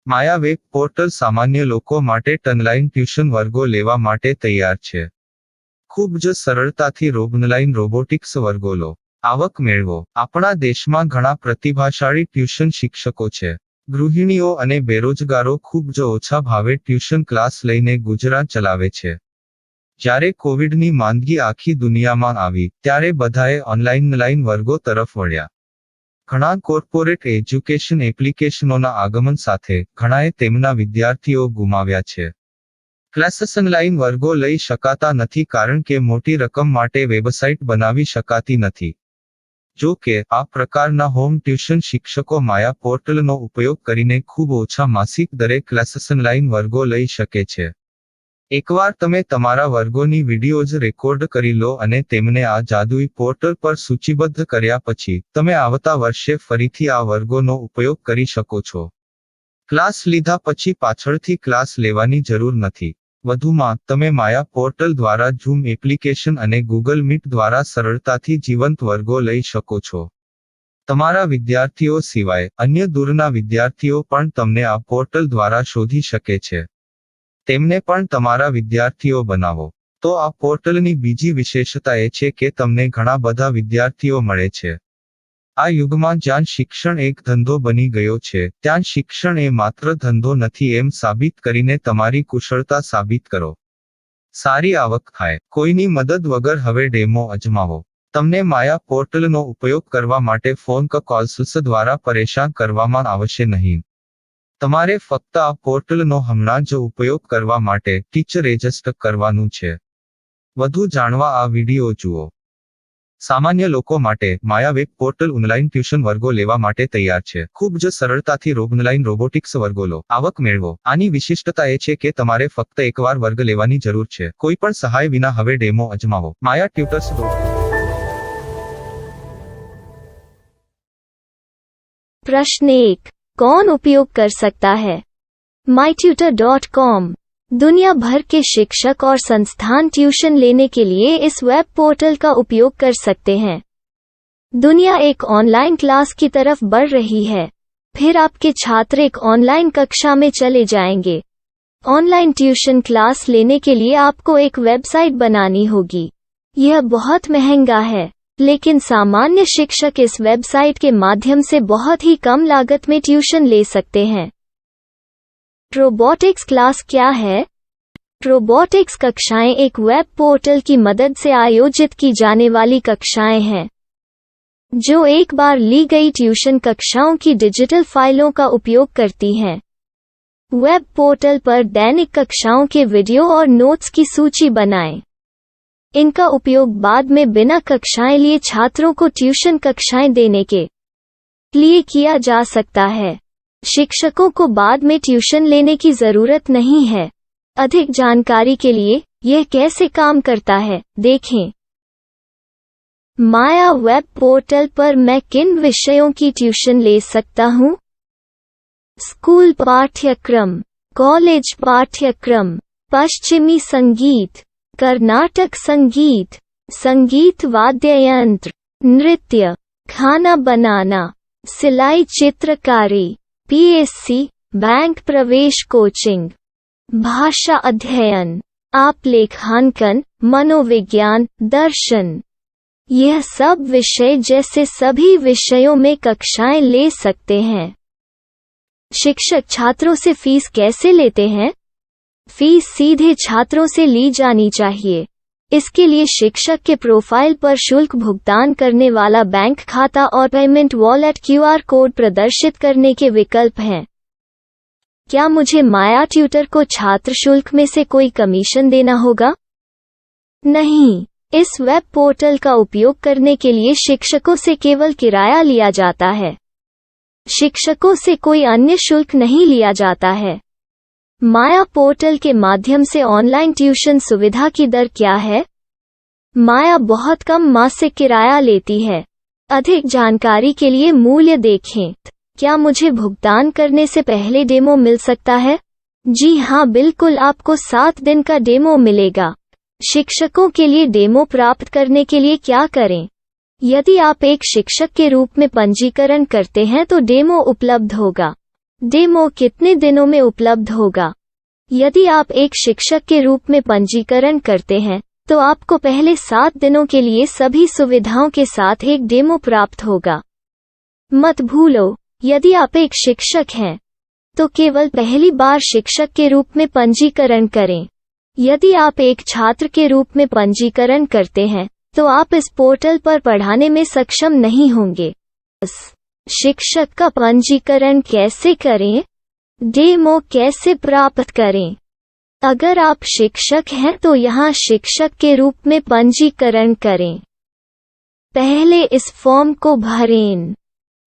માયા web portal સામાન્ય લોકો માટે ઓનલાઈન ટ્યુશન વર્ગો લેવા માટે તૈયાર છે. ખૂબ જ સરળતાથી ઓનલાઈન રોબોટિક્સ વર્ગો લો, આવક મેળવો. આપણા દેશમાં ઘણા પ્રતિભાશાળી ટ્યુશન શિક્ષકો છે. ગૃહિણીઓ અને બેરોજગારો ખૂબ જ ઓછા ભાવે ટ્યુશન ક્લાસ લઈને ગુજરાન ચલાવે છે. જ્યારે કોવિડની માંદગી આખી દુનિયામાં આવી ત્યારે બધાએ ઓનલાઈન વર્ગો તરફ વળ્યા. ઘણા કોર્પોરેટ એજ્યુકેશન એપ્લિકેશનોના આગમન સાથે ઘણાએ તેમના વિદ્યાર્થીઓ ગુમાવ્યા છે. ક્લાસીસ ઓનલાઈન વર્ગો લઈ શકાતા નથી કારણ કે મોટી રકમ માટે વેબસાઇટ બનાવી શકાતી નથી. જો કે આ પ્રકારના હોમ ટ્યુશન શિક્ષકો માયા પોર્ટલનો ઉપયોગ કરીને ખૂબ ઓછા માસિક દરે ક્લાસીસ ઓનલાઈન વર્ગો લઈ શકે છે. એકવાર તમે તમારા વર્ગોની વિડીયોઝ રેકોર્ડ કરી લો અને તેમને આ જાદુઈ પોર્ટલ પર સૂચિબદ્ધ કર્યા પછી તમે આવતા વર્ષે ફરીથી આ વર્ગોનો ઉપયોગ કરી શકો છો. ક્લાસ લીધા પછી પાછળથી ક્લાસ લેવાની જરૂર નથી. વધુમાં તમે માયા પોર્ટલ દ્વારા ઝૂમ એપ્લિકેશન અને ગૂગલ મીટ દ્વારા સરળતાથી જીવંત વર્ગો લઈ શકો છો. તમારા વિદ્યાર્થીઓ સિવાય અન્ય દૂરના વિદ્યાર્થીઓ પણ તમને આ પોર્ટલ દ્વારા શોધી શકે છે. તેમને પણ તમારા વિદ્યાર્થીઓ બનાવો. તો આ પોર્ટલની બીજી વિશેષતા એ છે કે તમને ઘણા બધા વિદ્યાર્થીઓ મળે છે. આ યુગમાં જ્યાં શિક્ષણ એક ધંધો બની ગયો છે ત્યાં શિક્ષણ એ માત્ર ધંધો નથી એમ સાબિત કરીને તમારી કુશળતા સાબિત કરો. સારી આવક થાય. કોઈની મદદ વગર હવે ડેમો અજમાવો. તમને માયા પોર્ટલનો ઉપયોગ કરવા માટે ફોન કોલ્સ દ્વારા પરેશાન કરવામાં આવશે નહીં. તમારે ફક્ત આ પોર્ટલનો હમણાં જ ઉપયોગ કરવા માટે ટીચર રજિસ્ટર કરવાનું છે. વધુ જાણવા આ વિડિયો જુઓ. સામાન્ય લોકો માટે માયા વેબ પોર્ટલ ઓનલાઈન ટ્યુશન વર્ગો લેવા માટે તૈયાર છે. ખૂબ જ સરળતાથી ઓનલાઈન રોબોટિક્સ વર્ગો લો, આવક મેળવો. આની વિશિષ્ટતા એ છે કે તમારે ફક્ત એકવાર વર્ગ લેવાની જરૂર છે. કોઈ પણ સહાય વિના હવે ડેમો અજમાવો. માયા ટ્યુટર્સ. प्रश्न 1. कौन उपयोग कर सकता है? mytutor.com दुनिया भर के शिक्षक और संस्थान ट्यूशन लेने के लिए इस वेब पोर्टल का उपयोग कर सकते हैं. दुनिया एक ऑनलाइन क्लास की तरफ बढ़ रही है. फिर आपके छात्र एक ऑनलाइन कक्षा में चले जाएंगे. ऑनलाइन ट्यूशन क्लास लेने के लिए आपको एक वेबसाइट बनानी होगी. यह बहुत महंगा है, लेकिन सामान्य शिक्षक इस वेबसाइट के माध्यम से बहुत ही कम लागत में ट्यूशन ले सकते हैं. रोबोटिक्स क्लास क्या है? रोबोटिक्स कक्षाएं एक वेब पोर्टल की मदद से आयोजित की जाने वाली कक्षाएं हैं, जो एक बार ली गई ट्यूशन कक्षाओं की डिजिटल फाइलों का उपयोग करती हैं. वेब पोर्टल पर दैनिक कक्षाओं के वीडियो और नोट्स की सूची बनाएं. इनका उपयोग बाद में बिना कक्षाएं लिए छात्रों को ट्यूशन कक्षाएं देने के लिए किया जा सकता है. शिक्षकों को बाद में ट्यूशन लेने की जरूरत नहीं है. अधिक जानकारी के लिए यह कैसे काम करता है देखें. माया वेब पोर्टल पर मैं किन विषयों की ट्यूशन ले सकता हूँ? स्कूल पाठ्यक्रम, कॉलेज पाठ्यक्रम, पश्चिमी संगीत, कर्नाटक संगीत, संगीत वाद्य यंत्र, नृत्य, खाना बनाना, सिलाई चित्रकारी, पीएससी, बैंक प्रवेश कोचिंग, भाषा अध्ययन, आलेखांकन, मनोविज्ञान, दर्शन. यह सब विषय जैसे सभी विषयों में कक्षाएं ले सकते हैं. शिक्षक छात्रों से फीस कैसे लेते हैं? फीस सीधे छात्रों से ली जानी चाहिए. इसके लिए शिक्षक के प्रोफाइल पर शुल्क भुगतान करने वाला बैंक खाता और पेमेंट वॉलेट क्यूआर कोड प्रदर्शित करने के विकल्प हैं. क्या मुझे माया ट्यूटर को छात्र शुल्क में से कोई कमीशन देना होगा? नहीं. इस वेब पोर्टल का उपयोग करने के लिए शिक्षकों से केवल किराया लिया जाता है. शिक्षकों से कोई अन्य शुल्क नहीं लिया जाता है. माया पोर्टल के माध्यम से ऑनलाइन ट्यूशन सुविधा की दर क्या है? माया बहुत कम मासिक किराया लेती है. अधिक जानकारी के लिए मूल्य देखें. क्या मुझे भुगतान करने से पहले डेमो मिल सकता है? जी हाँ, बिल्कुल. आपको 7 दिन का डेमो मिलेगा. शिक्षकों के लिए डेमो प्राप्त करने के लिए क्या करें? यदि आप एक शिक्षक के रूप में पंजीकरण करते हैं तो डेमो उपलब्ध होगा. डेमो कितने दिनों में उपलब्ध होगा? यदि आप एक शिक्षक के रूप में पंजीकरण करते हैं, तो आपको पहले 7 दिनों के लिए सभी सुविधाओं के साथ एक डेमो प्राप्त होगा। मत भूलो, यदि आप एक शिक्षक हैं, तो केवल पहली बार शिक्षक के रूप में पंजीकरण करें। यदि आप एक छात्र के रूप में पंजीकरण करते हैं, तो आप इस पोर्टल पर पढ़ाने में सक्षम नहीं होंगे। शिक्षक का पंजीकरण कैसे करें? डेमो कैसे प्राप्त करें? अगर आप शिक्षक हैं तो यहाँ शिक्षक के रूप में पंजीकरण करें। पहले इस फॉर्म को भरें।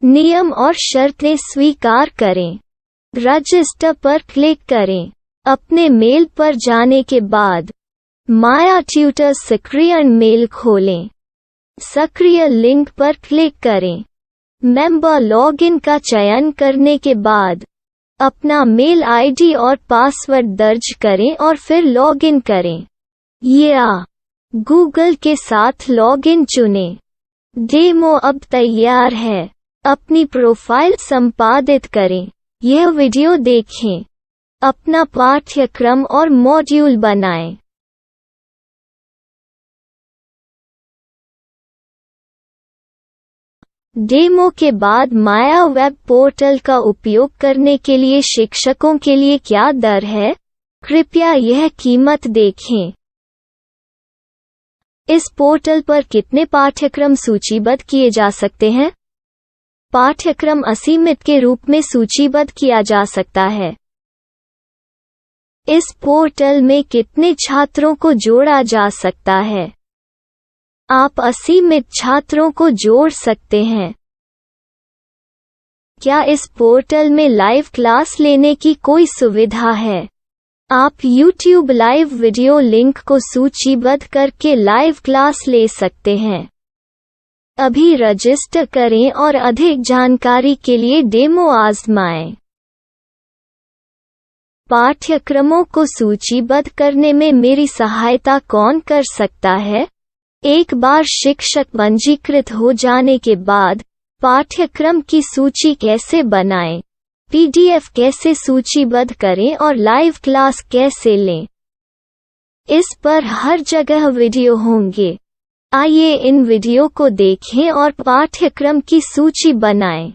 नियम और शर्तें स्वीकार करें। रजिस्टर पर क्लिक करें। अपने मेल पर जाने के बाद माया ट्यूटर सक्रिय मेल खोलें। सक्रिय लिंक पर क्लिक करें। मेंबर लॉगिन का चयन करने के बाद अपना मेल आईडी और पासवर्ड दर्ज करें और फिर लॉगिन करें या गूगल के साथ लॉगिन चुनें। डेमो अब तैयार है। अपनी प्रोफाइल संपादित करें। यह वीडियो देखें। अपना पाठ्यक्रम और मॉड्यूल बनाएं। डेमो के बाद माया वेब पोर्टल का उपयोग करने के लिए शिक्षकों के लिए क्या दर है? कृपया यह कीमत देखें। इस पोर्टल पर कितने पाठ्यक्रम सूचीबद्ध किए जा सकते हैं? पाठ्यक्रम असीमित के रूप में सूचीबद्ध किया जा सकता है। इस पोर्टल में कितने छात्रों को जोड़ा जा सकता है? आप असीमित छात्रों को जोड़ सकते हैं। क्या इस पोर्टल में लाइव क्लास लेने की कोई सुविधा है? आप YouTube लाइव वीडियो लिंक को सूचीबद्ध करके लाइव क्लास ले सकते हैं। अभी रजिस्टर करें और अधिक जानकारी के लिए डेमो आजमाएं। पाठ्यक्रमों को सूचीबद्ध करने में मेरी सहायता कौन कर सकता है? एक बार शिक्षक पंजीकृत हो जाने के बाद पाठ्यक्रम की सूची कैसे बनाएं, PDF कैसे सूचीबद्ध करें और लाइव क्लास कैसे लें, इस पर हर जगह वीडियो होंगे। आइए इन वीडियो को देखें और पाठ्यक्रम की सूची बनाएं।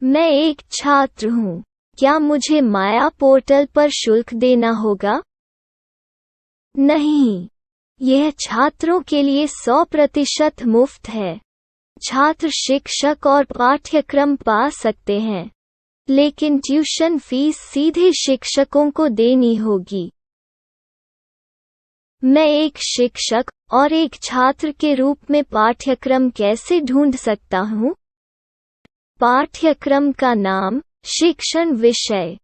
मैं एक छात्र हूँ। क्या मुझे माया पोर्टल पर शुल्क देना होगा? नहीं, यह छात्रों के लिए 100% मुफ्त है। छात्र शिक्षक और पाठ्यक्रम पा सकते हैं, लेकिन ट्यूशन फीस सीधे शिक्षकों को देनी होगी। मैं एक शिक्षक और एक छात्र के रूप में पाठ्यक्रम कैसे ढूंढ सकता हूँ? पाठ्यक्रम का नाम, शिक्षण विषय,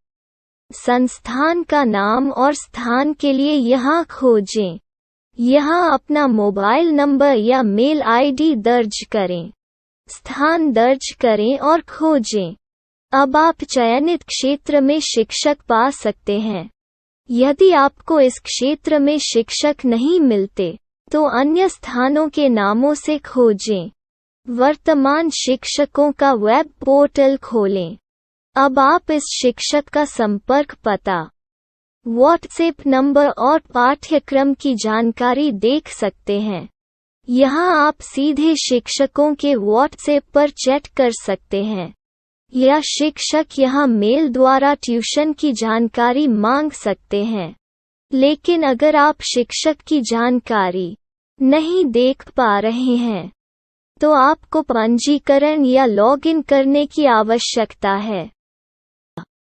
संस्थान का नाम और स्थान के लिए यहाँ खोजें। यहाँ अपना मोबाइल नंबर या मेल आईडी दर्ज करें। स्थान दर्ज करें और खोजें। अब आप चयनित क्षेत्र में शिक्षक पा सकते हैं। यदि आपको इस क्षेत्र में शिक्षक नहीं मिलते, तो अन्य स्थानों के नामों से खोजें। वर्तमान शिक्षकों का वेब पोर्टल खोलें। अब आप इस शिक्षक का संपर्क पता, व्हाट्सएप नंबर और पाठ्यक्रम की जानकारी देख सकते हैं। यहाँ आप सीधे शिक्षकों के व्हाट्सएप पर चैट कर सकते हैं, या शिक्षक यहाँ मेल द्वारा ट्यूशन की जानकारी मांग सकते हैं। लेकिन अगर आप शिक्षक की जानकारी नहीं देख पा रहे हैं, तो आपको पंजीकरण या लॉगिन करने की आवश्यकता है।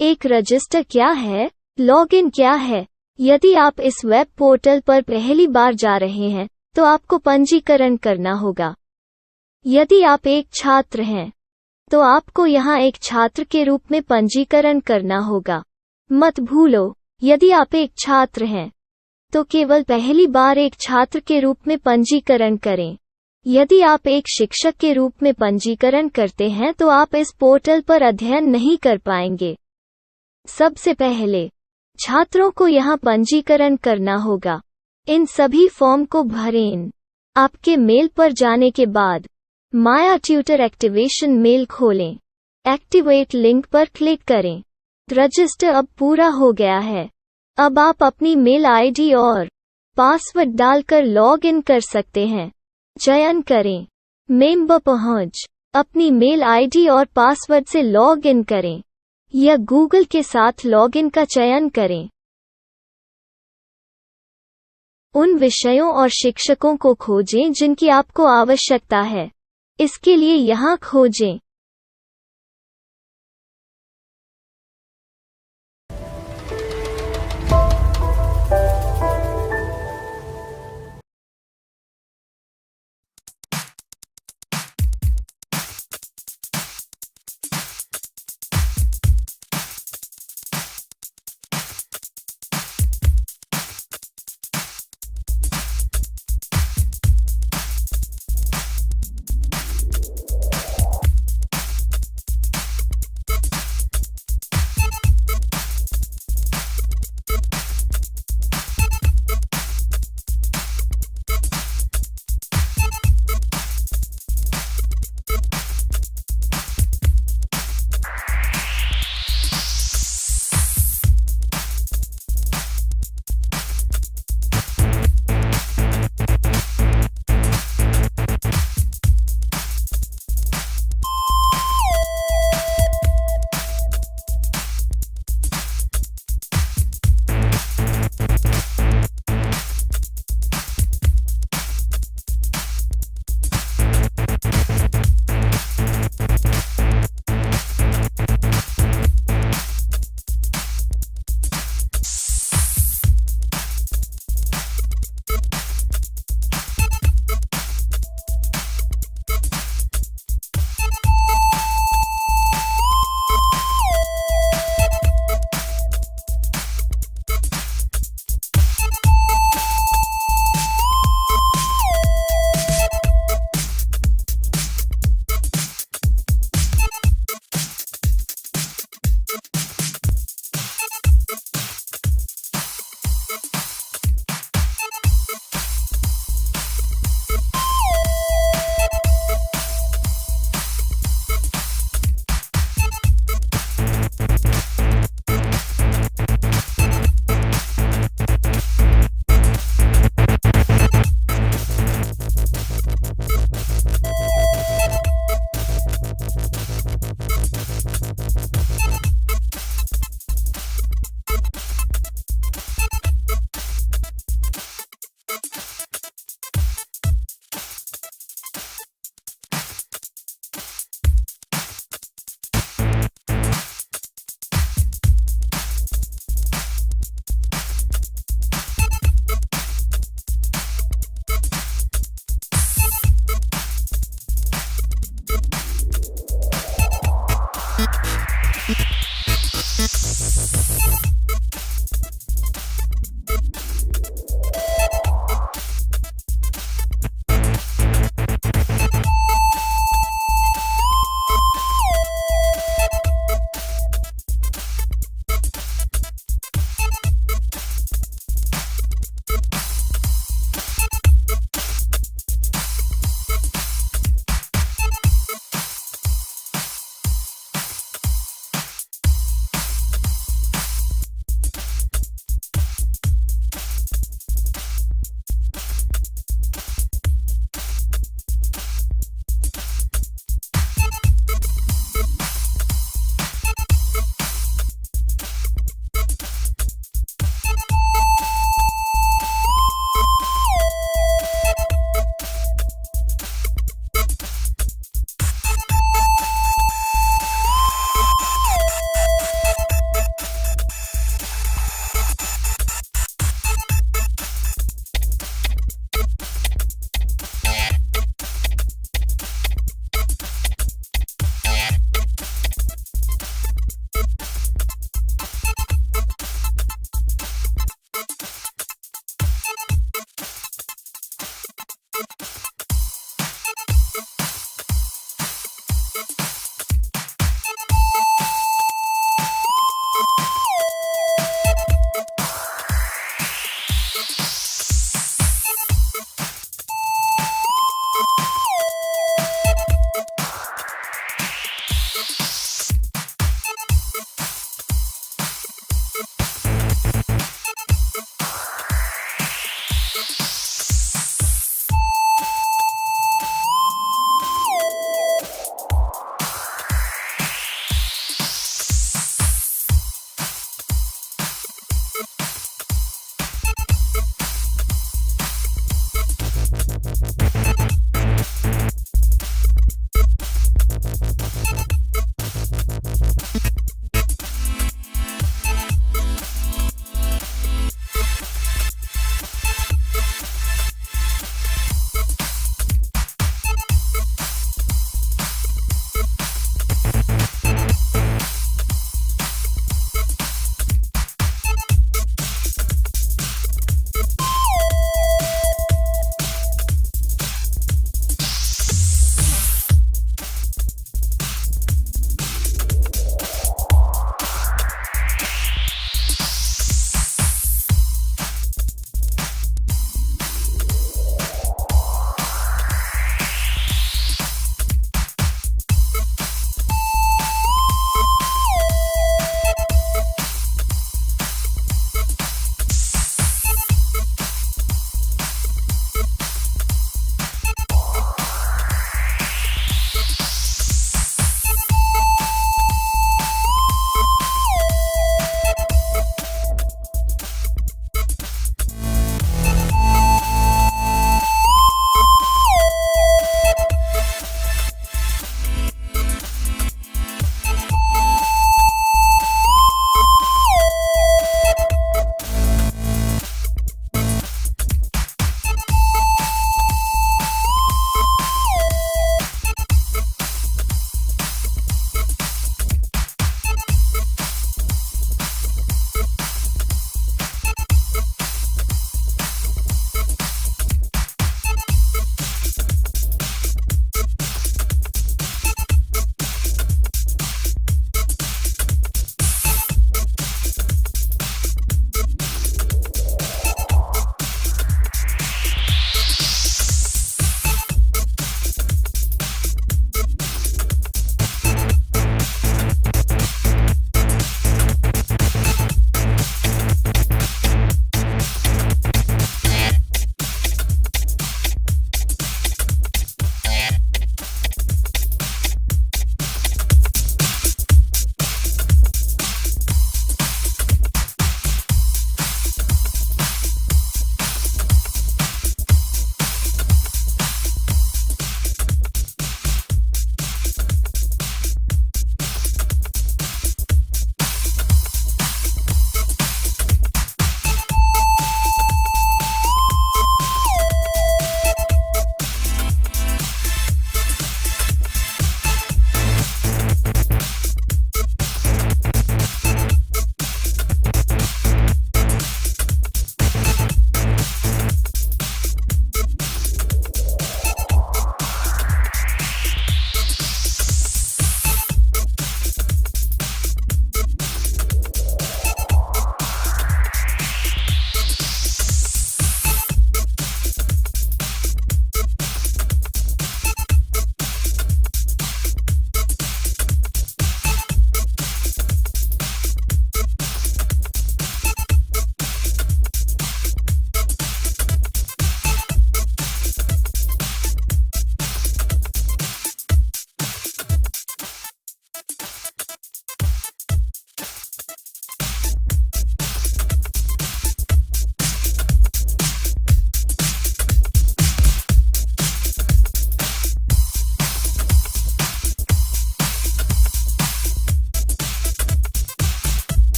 एक रजिस्टर क्या है? लॉगिन क्या है? यदि आप इस वेब पोर्टल पर पहली बार जा रहे हैं, तो आपको पंजीकरण करना होगा। यदि आप एक छात्र हैं, तो आपको यहाँ एक छात्र के रूप में पंजीकरण करना होगा। मत भूलो, यदि आप एक छात्र हैं, तो केवल पहली बार एक छात्र के रूप में पंजीकरण करें। यदि आप एक शिक्षक के रूप में पंजीकरण करते हैं तो आप इस पोर्टल पर अध्ययन नहीं कर पाएंगे। सबसे पहले छात्रों को यहाँ पंजीकरण करना होगा। इन सभी फॉर्म को भरें। आपके मेल पर जाने के बाद माया ट्यूटर एक्टिवेशन मेल खोलें। एक्टिवेट लिंक पर क्लिक करें। रजिस्टर अब पूरा हो गया है। अब आप अपनी मेल आईडी और पासवर्ड डालकर लॉग इन कर सकते हैं। चयन करें मेंबर पहुंच। अपनी मेल आईडी और पासवर्ड से लॉग इन करें या गूगल के साथ लॉग इन का चयन करें। उन विषयों और शिक्षकों को खोजें जिनकी आपको आवश्यकता है। इसके लिए यहाँ खोजें।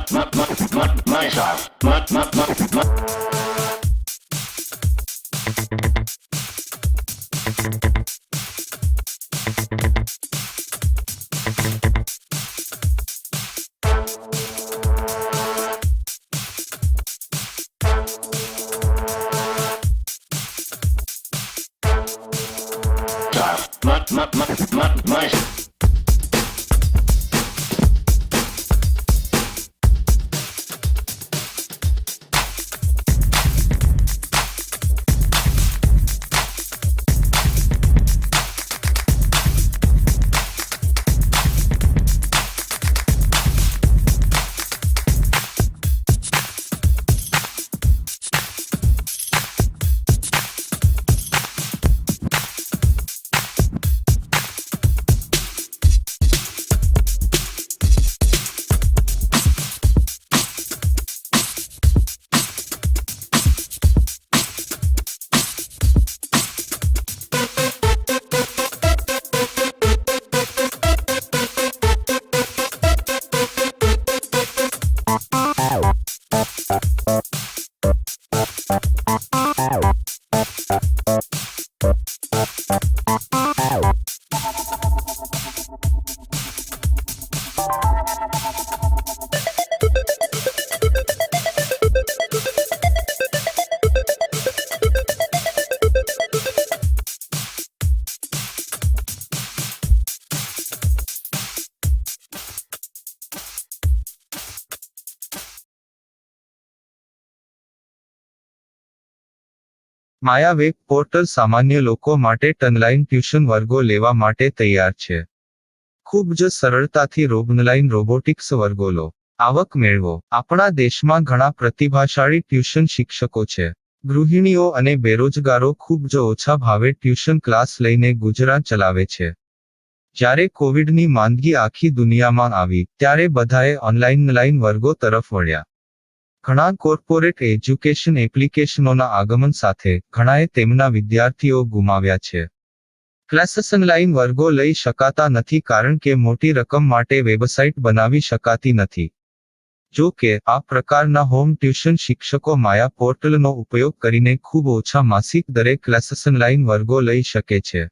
My style. My Maya web portal સામાન્ય લોકો માટે ઓનલાઈન ટ્યુશન વર્ગો લેવા માટે તૈયાર છે. ખૂબ જ સરળતાથી ઓનલાઈન રોબોટિક્સ વર્ગો લો. આવક મેળવો. આપણા દેશમાં ઘણા પ્રતિભાશાળી ટ્યુશન શિક્ષકો છે. ગૃહિણીઓ અને બેરોજગારો ખૂબ જ ઓછા ભાવે ટ્યુશન ક્લાસ લઈને ગુજરાન ચલાવે છે. જ્યારે કોવિડની માંદગી આખી દુનિયામાં આવી ત્યારે બધાએ ઓનલાઈન વર્ગો તરફ વળ્યા. ઘણા કોર્પોરેટ એજ્યુકેશન એપ્લિકેશનોના આગમન સાથે ઘણાએ તેમના વિદ્યાર્થીઓ ગુમાવ્યા છે. ક્લાસીસ ઓનલાઈન વર્ગો લઈ શકાતા નથી કારણ કે મોટી રકમ માટે વેબસાઇટ બનાવી શકાતી નથી. જો કે આ પ્રકારના હોમ ટ્યુશન શિક્ષકો માયા પોર્ટલનો ઉપયોગ કરીને ખૂબ ઓછા માસિક દરે ક્લાસીસ ઓનલાઈન વર્ગો લઈ શકે છે.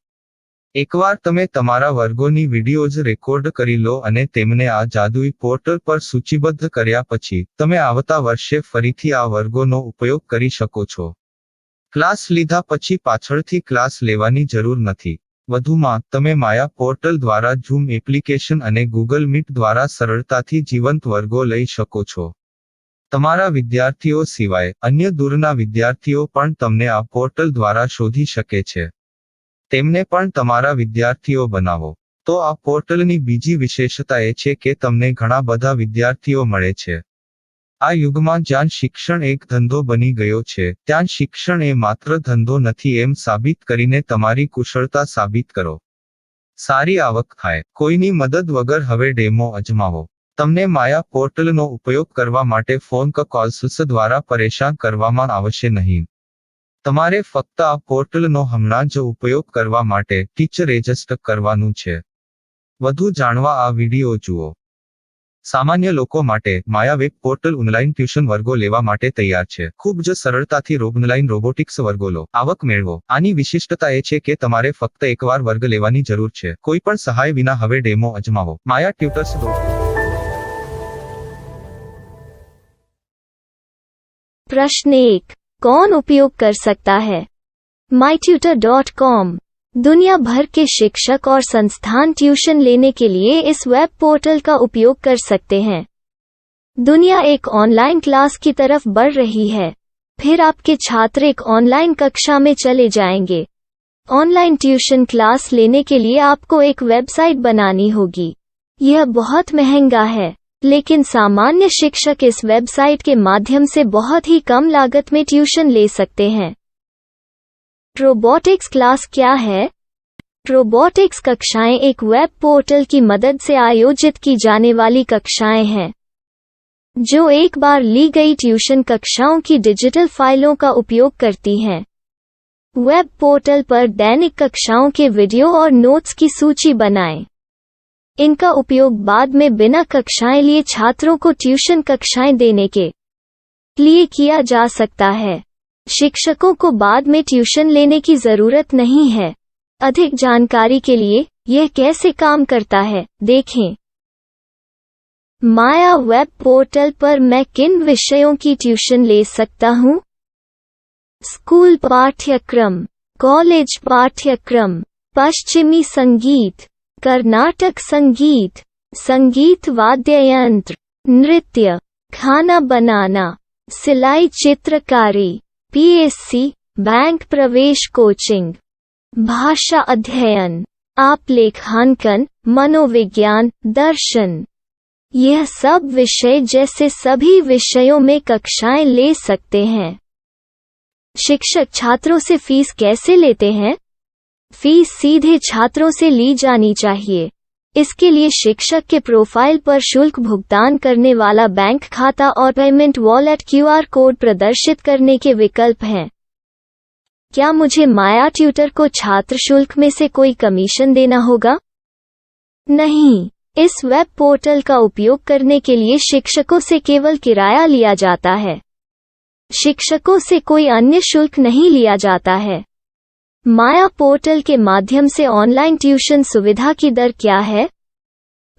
એકવાર તમે તમારા વર્ગોની વિડીયોઝ રેકોર્ડ કરી લો અને તેમને આ જાદુઈ પોર્ટલ પર સૂચિબદ્ધ કર્યા પછી તમે આવતા વર્ષે ફરીથી આ વર્ગોનો ઉપયોગ કરી શકો છો. ક્લાસ લીધા પછી પાછળથી ક્લાસ લેવાની જરૂર નથી. વધુમાં તમે માયા પોર્ટલ દ્વારા ઝૂમ એપ્લિકેશન અને ગૂગલ મીટ દ્વારા સરળતાથી જીવંત વર્ગો લઈ શકો છો. તમારા વિદ્યાર્થીઓ સિવાય અન્ય દૂરના વિદ્યાર્થીઓ પણ તમને આ પોર્ટલ દ્વારા શોધી શકે છે. તેમને પણ તમારા વિદ્યાર્થીઓ બનાવો. તો આ પોર્ટલની બીજી વિશેષતા એ છે કે તમને ઘણા બધા વિદ્યાર્થીઓ મળે છે. આ યુગમાં જ્યાં શિક્ષણ એક ધંધો બની ગયો છે ત્યાં શિક્ષણ એ માત્ર ધંધો નથી એમ સાબિત કરીને તમારી કુશળતા સાબિત કરો. સારી આવક થાય. કોઈની મદદ વગર હવે ડેમો અજમાવો. તમને માયા પોર્ટલનો ઉપયોગ કરવા માટે ફોન કોલ્સ દ્વારા પરેશાન કરવામાં આવશે નહીં. તમારે ફક્ત આ પોર્ટલનો હમણાં જ ઉપયોગ કરવા માટે ટીચર રજિસ્ટર કરવાનું છે. વધુ જાણવા આ વિડિયો જુઓ. સામાન્ય લોકો માટે માયા વેબ પોર્ટલ ઓનલાઈન ટ્યુશન વર્ગો લેવા માટે તૈયાર છે. ખૂબ જ સરળતાથી ઓનલાઈન રોબોટિક્સ વર્ગો લો. આવક મેળવો. આની વિશિષ્ટતા એ છે કે તમારે ફક્ત એકવાર વર્ગ લેવાની જરૂર છે. કોઈ પણ સહાય વિના હવે ડેમો અજમાવો. માયા ટ્યુટર્સ. प्रश्न 1. कौन उपयोग कर सकता है? mytutor.com दुनिया भर के शिक्षक और संस्थान ट्यूशन लेने के लिए इस वेब पोर्टल का उपयोग कर सकते हैं. दुनिया एक ऑनलाइन क्लास की तरफ बढ़ रही है. फिर आपके छात्र एक ऑनलाइन कक्षा में चले जाएंगे. ऑनलाइन ट्यूशन क्लास लेने के लिए आपको एक वेबसाइट बनानी होगी. यह बहुत महंगा है, लेकिन सामान्य शिक्षक इस वेबसाइट के माध्यम से बहुत ही कम लागत में ट्यूशन ले सकते हैं. रोबोटिक्स क्लास क्या है? रोबोटिक्स कक्षाएं एक वेब पोर्टल की मदद से आयोजित की जाने वाली कक्षाएं हैं, जो एक बार ली गई ट्यूशन कक्षाओं की डिजिटल फाइलों का उपयोग करती हैं. वेब पोर्टल पर दैनिक कक्षाओं के वीडियो और नोट्स की सूची बनाएं. इनका उपयोग बाद में बिना कक्षाएं लिए छात्रों को ट्यूशन कक्षाएं देने के लिए किया जा सकता है। शिक्षकों को बाद में ट्यूशन लेने की जरूरत नहीं है। अधिक जानकारी के लिए यह कैसे काम करता है, देखें। माया वेब पोर्टल पर मैं किन विषयों की ट्यूशन ले सकता हूँ? स्कूल पाठ्यक्रम, कॉलेज पाठ्यक्रम, पश्चिमी संगीत, कर्नाटक संगीत, संगीत वाद्य यंत्र, नृत्य, खाना बनाना, सिलाई चित्रकारी, पीएससी, बैंक प्रवेश कोचिंग, भाषा अध्ययन, आप लेखांकन, मनोविज्ञान, दर्शन। यह सब विषय जैसे सभी विषयों में कक्षाएं ले सकते हैं। शिक्षक छात्रों से फीस कैसे लेते हैं? फीस सीधे छात्रों से ली जानी चाहिए। इसके लिए शिक्षक के प्रोफाइल पर शुल्क भुगतान करने वाला बैंक खाता और पेमेंट वॉलेट क्यूआर कोड प्रदर्शित करने के विकल्प हैं। क्या मुझे माया ट्यूटर को छात्र शुल्क में से कोई कमीशन देना होगा? नहीं, इस वेब पोर्टल का उपयोग करने के लिए शिक्षकों से केवल किराया लिया जाता है। शिक्षकों से कोई अन्य शुल्क नहीं लिया जाता है। माया पोर्टल के माध्यम से ऑनलाइन ट्यूशन सुविधा की दर क्या है?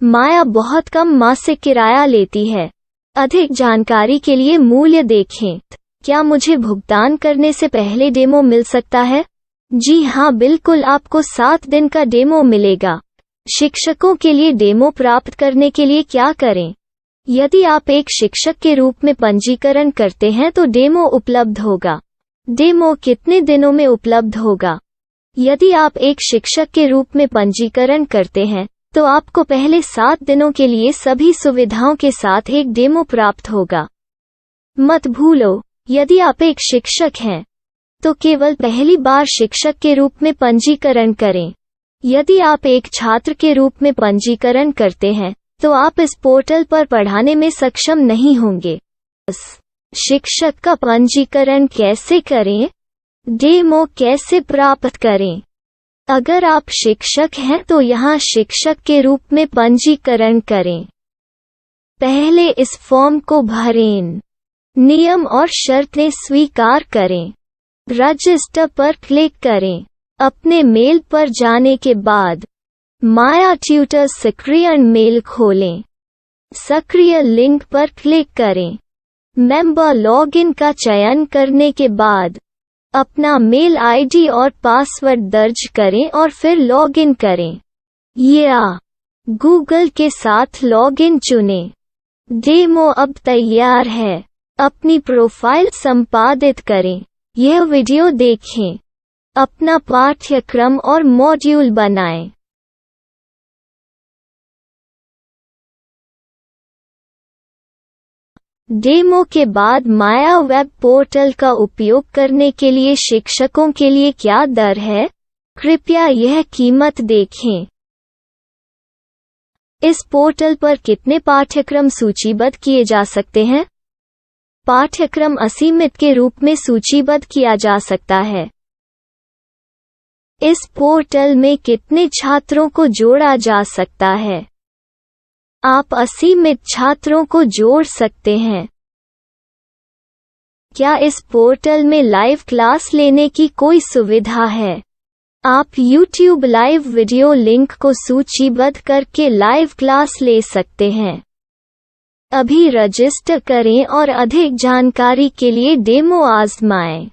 माया बहुत कम मासिक किराया लेती है। अधिक जानकारी के लिए मूल्य देखें। क्या मुझे भुगतान करने से पहले डेमो मिल सकता है? जी हाँ, बिल्कुल, आपको 7 दिन का डेमो मिलेगा। शिक्षकों के लिए डेमो प्राप्त करने के लिए क्या करें? यदि आप एक शिक्षक के रूप में पंजीकरण करते हैं तो डेमो उपलब्ध होगा। डेमो कितने दिनों में उपलब्ध होगा? यदि आप एक शिक्षक के रूप में पंजीकरण करते हैं तो आपको पहले 7 दिनों के लिए सभी सुविधाओं के साथ एक डेमो प्राप्त होगा। मत भूलो, यदि आप एक शिक्षक हैं तो केवल पहली बार शिक्षक के रूप में पंजीकरण करें। यदि आप एक छात्र के रूप में पंजीकरण करते हैं तो आप इस पोर्टल पर पढ़ाने में सक्षम नहीं होंगे। शिक्षक का पंजीकरण कैसे करें? डेमो कैसे प्राप्त करें? अगर आप शिक्षक हैं तो यहाँ शिक्षक के रूप में पंजीकरण करें। पहले इस फॉर्म को भरें। नियम और शर्तें स्वीकार करें। रजिस्टर पर क्लिक करें। अपने मेल पर जाने के बाद माया ट्यूटर सक्रियण मेल खोलें। सक्रिय लिंक पर क्लिक करें। मेंबर लॉगिन का चयन करने के बाद अपना मेल आईडी और पासवर्ड दर्ज करें और फिर लॉगिन करें या गूगल के साथ लॉगिन चुनें। डेमो अब तैयार है। अपनी प्रोफाइल संपादित करें। यह वीडियो देखें। अपना पाठ्यक्रम और मॉड्यूल बनाएं। डेमो के बाद माया वेब पोर्टल का उपयोग करने के लिए शिक्षकों के लिए क्या दर है? कृपया यह कीमत देखें। इस पोर्टल पर कितने पाठ्यक्रम सूचीबद्ध किए जा सकते हैं? पाठ्यक्रम असीमित के रूप में सूचीबद्ध किया जा सकता है। इस पोर्टल में कितने छात्रों को जोड़ा जा सकता है? आप असीमित छात्रों को जोड़ सकते हैं। क्या इस पोर्टल में लाइव क्लास लेने की कोई सुविधा है? आप YouTube लाइव वीडियो लिंक को सूचीबद्ध करके लाइव क्लास ले सकते हैं। अभी रजिस्टर करें और अधिक जानकारी के लिए डेमो आजमाएं।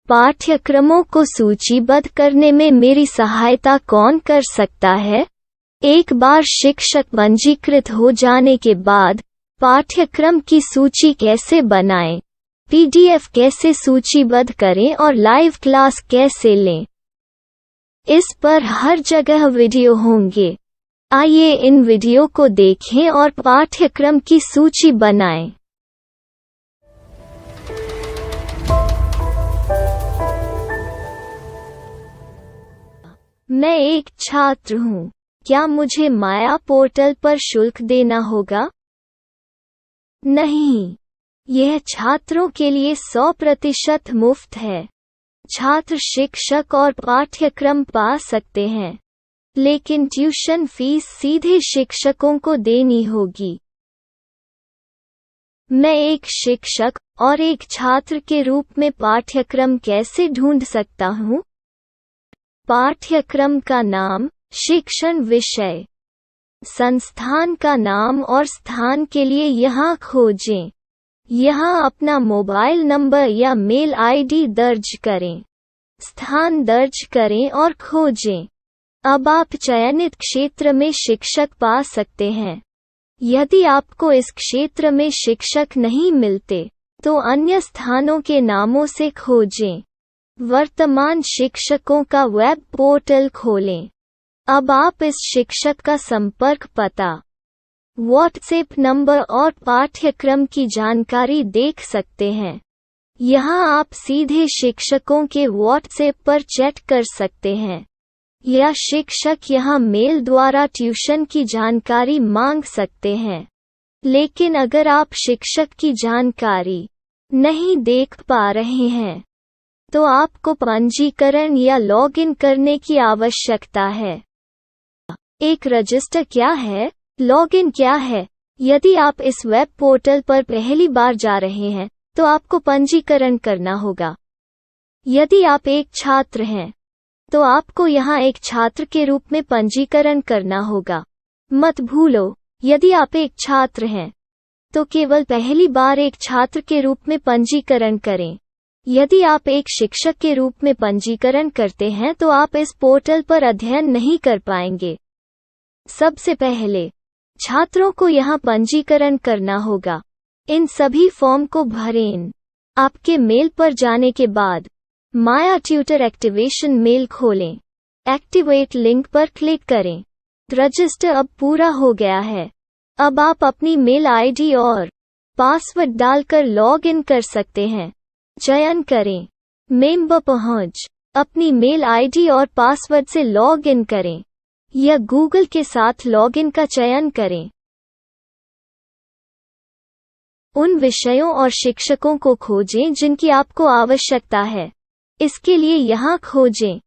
पाठ्यक्रमों को सूचीबद्ध करने में मेरी सहायता कौन कर सकता है? एक बार शिक्षक पंजीकृत हो जाने के बाद पाठ्यक्रम की सूची कैसे बनाएं, PDF कैसे सूचीबद्ध करें और लाइव क्लास कैसे लें, इस पर हर जगह वीडियो होंगे। आइए इन वीडियो को देखें और पाठ्यक्रम की सूची बनाएं। मैं एक छात्र हूँ। क्या मुझे माया पोर्टल पर शुल्क देना होगा? नहीं, यह छात्रों के लिए 100% मुफ्त है। छात्र शिक्षक और पाठ्यक्रम पा सकते हैं। लेकिन ट्यूशन फीस सीधे शिक्षकों को देनी होगी। मैं एक शिक्षक और एक छात्र के रूप में पाठ्यक्रम कैसे ढूंढ सकता हूँ? पाठ्यक्रम का नाम, शिक्षण विषय, संस्थान का नाम और स्थान के लिए यहाँ खोजें। यहाँ अपना मोबाइल नंबर या मेल आईडी दर्ज करें। स्थान दर्ज करें और खोजें। अब आप चयनित क्षेत्र में शिक्षक पा सकते हैं। यदि आपको इस क्षेत्र में शिक्षक नहीं मिलते, तो अन्य स्थानों के नामों से खोजें। वर्तमान शिक्षकों का वेब पोर्टल खोलें। अब आप इस शिक्षक का संपर्क पता, व्हाट्सएप नंबर और पाठ्यक्रम की जानकारी देख सकते हैं। यहाँ आप सीधे शिक्षकों के व्हाट्सएप पर चैट कर सकते हैं, या शिक्षक यहाँ मेल द्वारा ट्यूशन की जानकारी मांग सकते हैं। लेकिन अगर आप शिक्षक की जानकारी नहीं देख पा रहे हैं, तो आपको पंजीकरण या लॉगिन करने की आवश्यकता है। एक रजिस्टर क्या है? लॉगिन क्या है? यदि आप इस वेब पोर्टल पर पहली बार जा रहे हैं, तो आपको पंजीकरण करना होगा। यदि आप एक छात्र हैं, तो आपको यहाँ एक छात्र के रूप में पंजीकरण करना होगा। मत भूलो, यदि आप एक छात्र हैं, तो केवल पहली बार एक छात्र के रूप में पंजीकरण करें। यदि आप एक शिक्षक के रूप में पंजीकरण करते हैं, तो आप इस पोर्टल पर अध्ययन नहीं कर पाएंगे। सबसे पहले छात्रों को यहाँ पंजीकरण करना होगा। इन सभी फॉर्म को भरें। आपके मेल पर जाने के बाद माया ट्यूटर एक्टिवेशन मेल खोलें। एक्टिवेट लिंक पर क्लिक करें। रजिस्टर अब पूरा हो गया है। अब आप अपनी मेल आईडी और पासवर्ड डालकर लॉग इन कर सकते हैं। चयन करें मेंबर पहुंच। अपनी मेल आईडी और पासवर्ड से लॉग इन करें, या गूगल के साथ लॉगिन का चयन करें। उन विषयों और शिक्षकों को खोजें जिनकी आपको आवश्यकता है। इसके लिए यहाँ खोजें।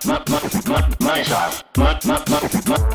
Money shot. Money.